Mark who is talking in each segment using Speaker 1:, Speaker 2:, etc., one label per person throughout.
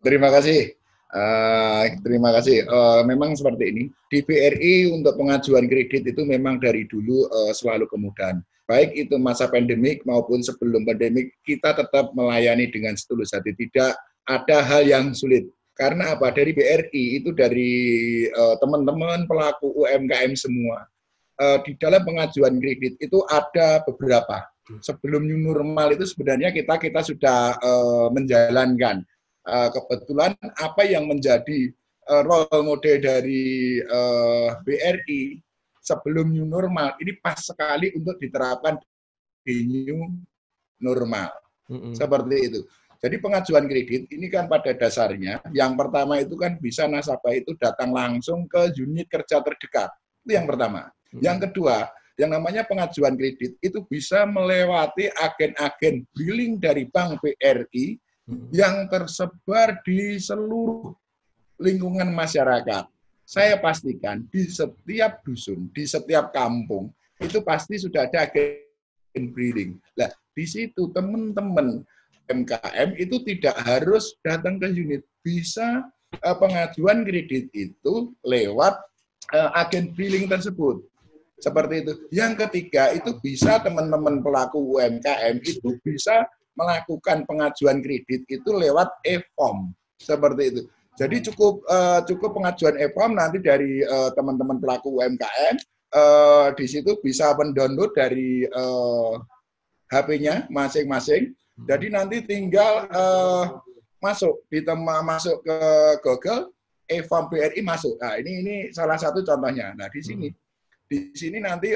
Speaker 1: Terima kasih. Terima kasih. Memang seperti ini. Di BRI untuk pengajuan kredit itu memang dari dulu selalu kemudahan. Baik itu masa pandemik maupun sebelum pandemik, kita tetap melayani dengan setulus hati. Tidak ada hal yang sulit. Karena apa? Dari BRI itu dari teman-teman pelaku UMKM semua. Di dalam pengajuan kredit itu ada beberapa. Sebelum new normal itu sebenarnya kita sudah menjalankan. Kebetulan apa yang menjadi role model dari BRI sebelum new normal ini pas sekali untuk diterapkan di new normal. Seperti itu. Jadi pengajuan kredit ini kan pada dasarnya yang pertama itu kan bisa nasabah itu datang langsung ke unit kerja terdekat. Itu yang pertama. Yang kedua, yang namanya pengajuan kredit itu bisa melewati agen-agen billing dari Bank BRI yang tersebar di seluruh lingkungan masyarakat. Saya pastikan di setiap dusun, di setiap kampung, itu pasti sudah ada agen billing. Nah, di situ teman-teman UMKM itu tidak harus datang ke unit. Bisa pengajuan kredit itu lewat agen billing tersebut. Seperti itu. Yang ketiga, itu bisa teman-teman pelaku UMKM itu bisa melakukan pengajuan kredit itu lewat e-form. Seperti itu. Jadi cukup pengajuan e-form nanti dari teman-teman pelaku UMKM di situ bisa mendownload dari HP-nya masing-masing. Jadi nanti tinggal masuk masuk ke Google e-form BRI masuk. Nah, ini salah satu contohnya. Nah, di sini nanti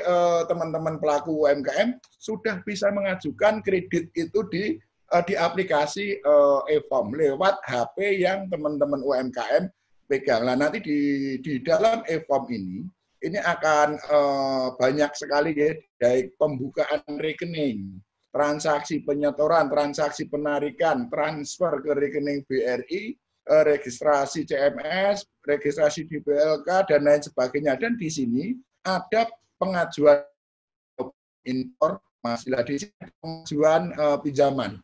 Speaker 1: teman-teman pelaku UMKM sudah bisa mengajukan kredit itu di aplikasi e-form lewat HP yang teman-teman UMKM pegang. Nah, nanti di dalam e-form ini akan banyak sekali ya, dari pembukaan rekening, transaksi penyetoran, transaksi penarikan, transfer ke rekening BRI, registrasi CMS, registrasi di BLK, dan lain sebagainya. Dan di sini ada pengajuan informasi, di sini pengajuan pinjaman.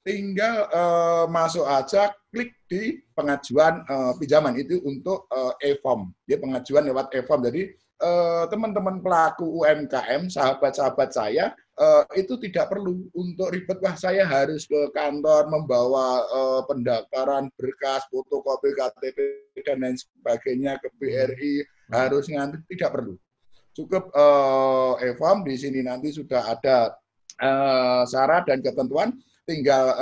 Speaker 1: Tinggal masuk aja, klik di pengajuan pinjaman itu untuk e-form. Dia pengajuan lewat e-form. Jadi teman-teman pelaku UMKM, sahabat-sahabat saya, itu tidak perlu untuk ribet, wah saya harus ke kantor membawa pendaftaran berkas, fotokopi KTP, dan lain sebagainya ke BRI, harus ngantri, tidak perlu. Cukup e-form, di sini nanti sudah ada syarat dan ketentuan, tinggal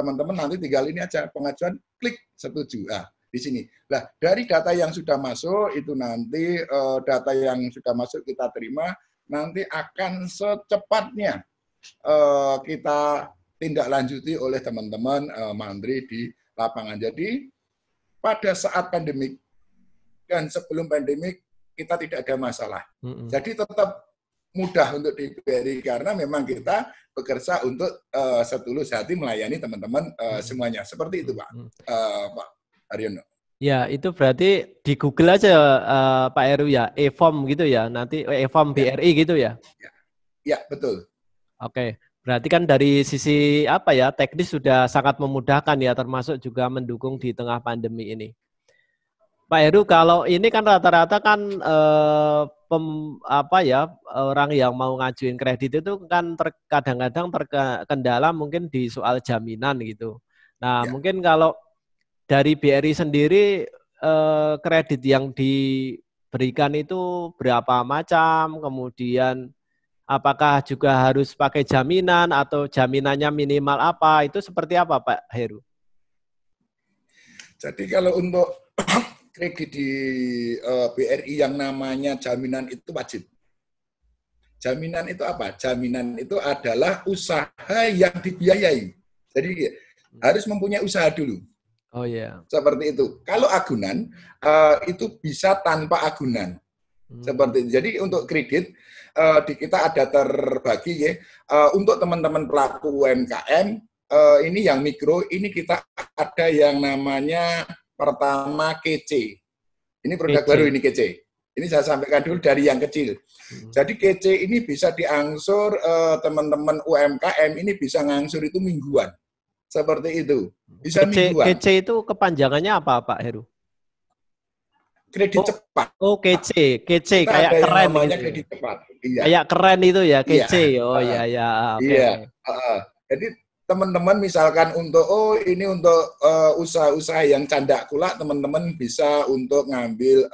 Speaker 1: teman-teman nanti tinggal ini aja pengajuan, klik setuju. Nah, di sini. Nah, dari data yang sudah masuk itu nanti data yang sudah masuk kita terima, nanti akan secepatnya kita tindak lanjuti oleh teman-teman mantri di lapangan. Jadi pada saat pandemik dan sebelum pandemik kita tidak ada masalah. Jadi tetap mudah untuk diberi karena memang kita bekerja untuk setulus hati melayani teman-teman semuanya. Seperti itu, Pak. Pak Haryono.
Speaker 2: Ya, itu berarti di Google aja Pak Heru ya, e-form gitu ya, nanti e-form BRI gitu ya?
Speaker 1: Ya, betul.
Speaker 2: Oke, berarti kan dari sisi apa ya, teknis sudah sangat memudahkan ya, termasuk juga mendukung di tengah pandemi ini. Pak Heru, kalau ini kan rata-rata kan orang yang mau ngajuin kredit itu kan kadang-kadang terkendala mungkin di soal jaminan gitu. Nah, mungkin kalau dari BRI sendiri kredit yang diberikan itu berapa macam, kemudian apakah juga harus pakai jaminan atau jaminannya minimal apa, itu seperti apa Pak Heru?
Speaker 1: Jadi kalau untuk kredit di BRI yang namanya jaminan itu wajib. Jaminan itu apa? Jaminan itu adalah usaha yang dibiayai. Jadi harus mempunyai usaha dulu.
Speaker 2: Oh iya.
Speaker 1: Seperti itu. Kalau agunan itu bisa tanpa agunan. Seperti itu. Jadi untuk kredit di kita ada terbagi ya. Untuk teman-teman pelaku UMKM ini yang mikro, ini kita ada yang namanya pertama KC. Ini produk baru ini KC. Ini saya sampaikan dulu dari yang kecil. Jadi kece ini bisa diangsur teman-teman UMKM ini bisa ngangsur itu mingguan. Seperti itu. Bisa mingguan.
Speaker 2: Kece itu kepanjangannya apa Pak Heru?
Speaker 1: Kredit cepat.
Speaker 2: Oh kece
Speaker 1: Kita
Speaker 2: kayak
Speaker 1: ada
Speaker 2: keren
Speaker 1: yang namanya
Speaker 2: gitu.
Speaker 1: kredit cepat. Iya.
Speaker 2: Kayak keren itu ya kece.
Speaker 1: Iya.
Speaker 2: Oh iya ya.
Speaker 1: Iya. Jadi teman-teman misalkan untuk ini untuk usaha-usaha yang candak kulak, teman-teman bisa untuk ngambil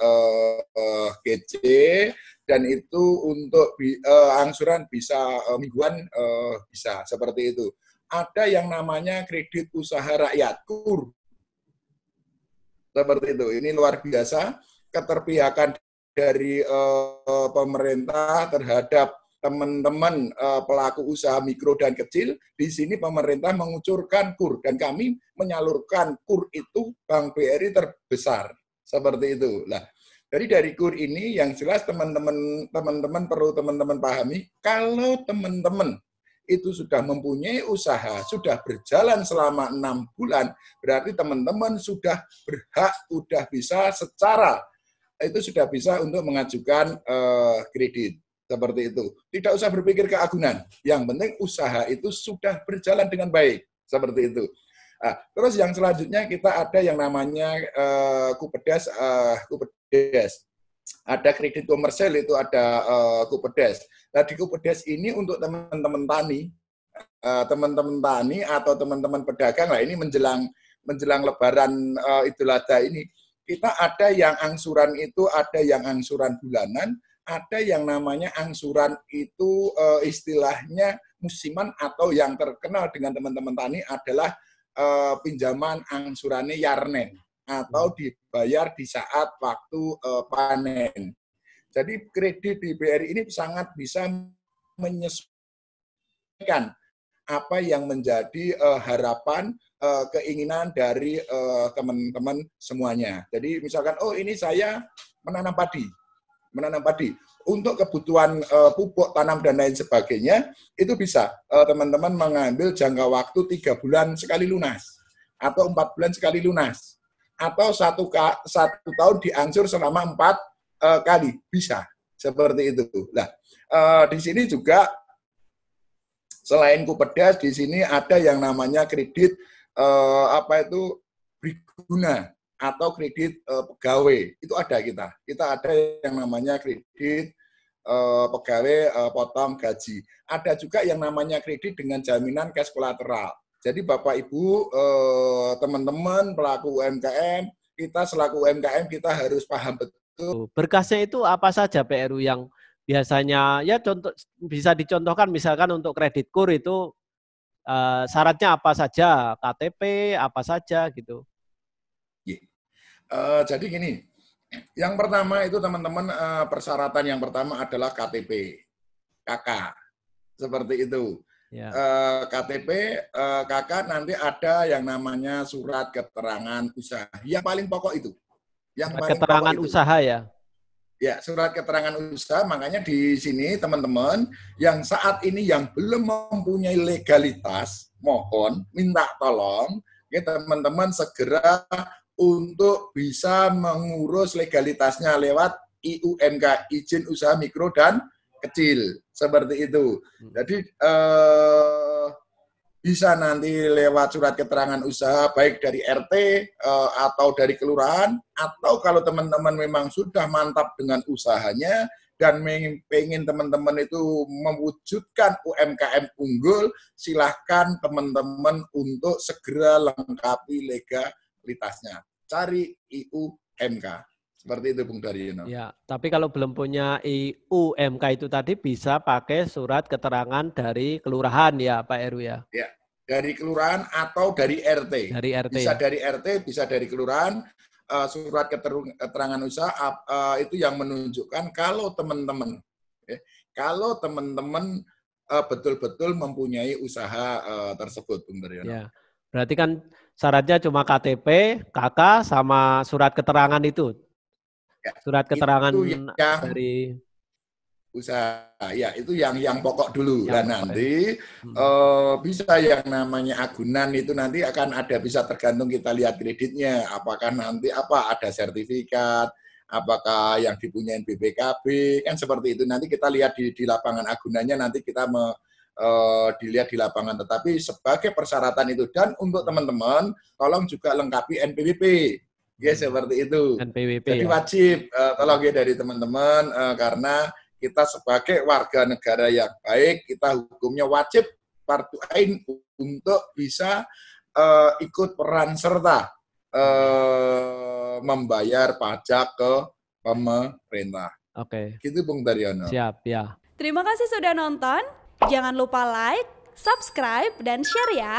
Speaker 1: kece dan itu untuk angsuran bisa mingguan bisa seperti itu. Ada yang namanya kredit usaha rakyat KUR. Seperti itu. Ini luar biasa keterpihakan dari pemerintah terhadap teman-teman pelaku usaha mikro dan kecil. Di sini pemerintah mengucurkan KUR dan kami menyalurkan KUR itu Bank BRI terbesar. Seperti itu. Nah, dari KUR ini yang jelas teman-teman perlu teman-teman pahami, kalau teman-teman itu sudah mempunyai usaha, sudah berjalan selama 6 bulan, berarti teman-teman sudah berhak, sudah bisa secara, itu sudah bisa untuk mengajukan kredit. Seperti itu. Tidak usah berpikir keagunan. Yang penting usaha itu sudah berjalan dengan baik. Seperti itu. Nah, terus yang selanjutnya kita ada yang namanya Kupedes. Ada kredit komersial, itu ada Kupedes. Nah, di Kupedes ini untuk teman-teman tani atau teman-teman pedagang, lah ini menjelang Lebaran Idul Adha ini, kita ada yang angsuran itu, ada yang angsuran bulanan, ada yang namanya angsuran itu istilahnya musiman, atau yang terkenal dengan teman-teman tani adalah pinjaman angsurannya yarnen, atau dibayar di saat waktu panen. Jadi kredit di BRI ini sangat bisa menyesuaikan apa yang menjadi harapan, keinginan dari teman-teman semuanya. Jadi misalkan, ini saya menanam padi. Untuk kebutuhan pupuk, tanam, dan lain sebagainya, itu bisa teman-teman mengambil jangka waktu 3 bulan sekali lunas, atau 4 bulan sekali lunas, atau satu tahun diangsur selama 4 kali, bisa seperti itu. Nah, di sini juga selain Kupedes, di sini ada yang namanya kredit Briguna atau kredit pegawai. Itu ada kita ada yang namanya kredit pegawai potong gaji. Ada juga yang namanya kredit dengan jaminan cash kolateral. Jadi Bapak Ibu, teman-teman pelaku UMKM, kita selaku UMKM kita harus paham betul.
Speaker 2: Berkasnya itu apa saja PRU yang biasanya ya contoh bisa dicontohkan, misalkan untuk kredit KUR itu syaratnya apa saja, KTP apa saja gitu.
Speaker 1: Jadi gini, yang pertama itu teman-teman, persyaratan yang pertama adalah KTP, KK, seperti itu. Ya. KTP, KK, nanti ada yang namanya surat keterangan usaha. Yang paling pokok itu. Yang
Speaker 2: paling keterangan pokok usaha itu.
Speaker 1: Ya, surat keterangan usaha. Makanya di sini teman-teman yang saat ini yang belum mempunyai legalitas, mohon minta tolong ya teman-teman segera untuk bisa mengurus legalitasnya lewat IUMK, izin usaha mikro dan kecil, seperti itu. Jadi bisa nanti lewat surat keterangan usaha baik dari RT atau dari kelurahan, atau kalau teman-teman memang sudah mantap dengan usahanya dan pengen teman-teman itu mewujudkan UMKM unggul, silahkan teman-teman untuk segera lengkapi legalitasnya. Cari IUMK. Seperti itu Bung Daryono.
Speaker 2: Ya, tapi kalau belum punya IUMK itu tadi bisa pakai surat keterangan dari kelurahan ya Pak Heru ya?
Speaker 1: Ya, dari kelurahan atau dari RT.
Speaker 2: Dari RT.
Speaker 1: Bisa dari RT, bisa dari kelurahan. Surat keterangan usaha itu yang menunjukkan kalau teman-teman betul-betul mempunyai usaha tersebut Bung Daryono.
Speaker 2: Ya. Berarti kan syaratnya cuma KTP, KK, sama surat keterangan itu. Ya, surat keterangan dari
Speaker 1: usaha. Ya, itu yang pokok dulu. Dan nanti bisa yang namanya agunan itu nanti akan ada, bisa tergantung kita lihat kreditnya. Apakah nanti ada sertifikat, apakah yang dipunyain BPKB, kan seperti itu. Nanti kita lihat di lapangan agunannya, nanti kita dilihat di lapangan. Tetapi sebagai persyaratan itu, dan untuk teman-teman, tolong juga lengkapi NPWP. Ya, seperti itu.
Speaker 2: NPWP,
Speaker 1: jadi
Speaker 2: ya.
Speaker 1: wajib tolong ya dari teman-teman, karena kita sebagai warga negara yang baik, kita hukumnya wajib fardu ain untuk bisa ikut peran serta membayar pajak ke pemerintah.
Speaker 2: Oke.
Speaker 1: Gitu Bung Daryono.
Speaker 2: Siap, ya.
Speaker 3: Terima kasih sudah nonton. Jangan lupa like, subscribe, dan share ya.